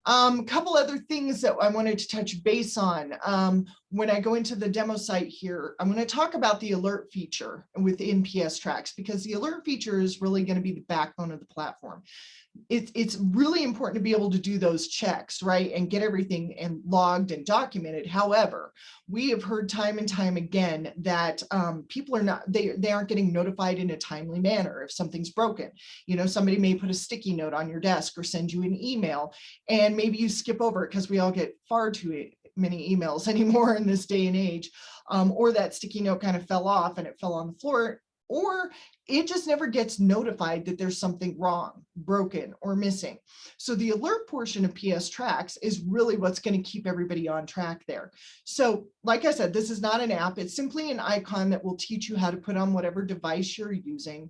Couple other things that I wanted to touch base on. When I go into the demo site here, I'm going to talk about the alert feature within PSTrax, because the alert feature is really going to be the backbone of the platform. It's really important to be able to do those checks, right, and get everything and logged and documented. However, we have heard time and time again that people are not, they aren't getting notified in a timely manner if something's broken. You know, somebody may put a sticky note on your desk or send you an email, and maybe you skip over it because we all get far too many emails anymore in this day and age, or that sticky note kind of fell off and it fell on the floor, or it just never gets notified that there's something wrong, broken, or missing. So the alert portion of PSTrax is really what's going to keep everybody on track there. So like I said, this is not an app. It's simply an icon that will teach you how to put on whatever device you're using.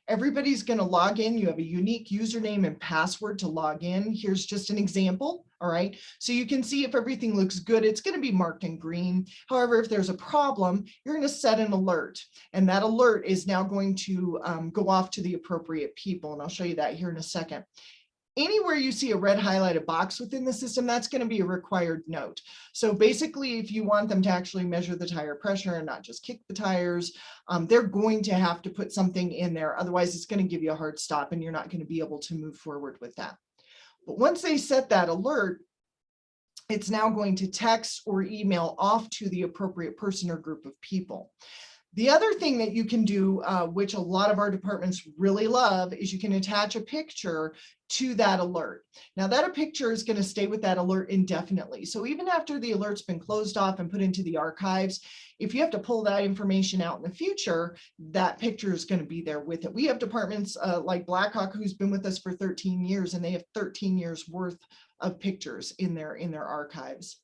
Everybody's going to log in. You have a unique username and password to log in. Here's just an example. All right. So you can see if everything looks good, it's going to be marked in green. However, if there's a problem, you're going to set an alert, and that alert is now going to go off to the appropriate people. And I'll show you that here in a second. Anywhere you see a red highlighted box within the system, that's going to be a required note. So basically, if you want them to actually measure the tire pressure and not just kick the tires, they're going to have to put something in there. Otherwise, it's going to give you a hard stop and you're not going to be able to move forward with that. But once they set that alert, it's now going to text or email off to the appropriate person or group of people. The other thing that you can do, which a lot of our departments really love, is you can attach a picture to that alert. Now that picture is going to stay with that alert indefinitely. So even after the alert's been closed off and put into the archives, if you have to pull that information out in the future, that picture is going to be there with it. We have departments like Blackhawk, who's been with us for 13 years, and they have 13 years worth of pictures in their archives.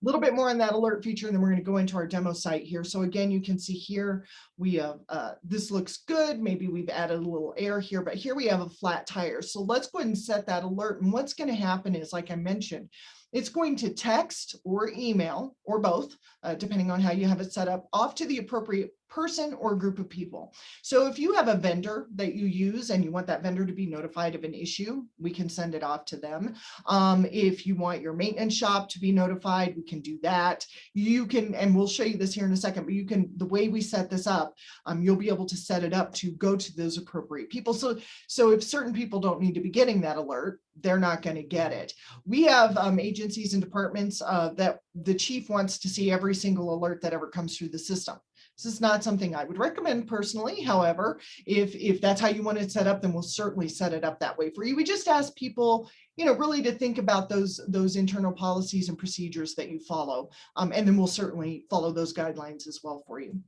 A little bit more on that alert feature, and then we're going to go into our demo site here. So again, you can see here, we have, this looks good. Maybe we've added a little air here, but here we have a flat tire. So let's go ahead and set that alert. And what's going to happen is, like I mentioned, it's going to text or email, or both, depending on how you have it set up, off to the appropriate person or group of people. So if you have a vendor that you use and you want that vendor to be notified of an issue, we can send it off to them. If you want your maintenance shop to be notified, we can do that. You can, and we'll show you this here in a second, but you can, the way we set this up, you'll be able to set it up to go to those appropriate people. So if certain people don't need to be getting that alert, they're not going to get it. We have agencies and departments that the chief wants to see every single alert that ever comes through the system. This is not something I would recommend personally. However, if that's how you want it set up, then we'll certainly set it up that way for you. We just ask people, you know, really to think about those internal policies and procedures that you follow. And then we'll certainly follow those guidelines as well for you.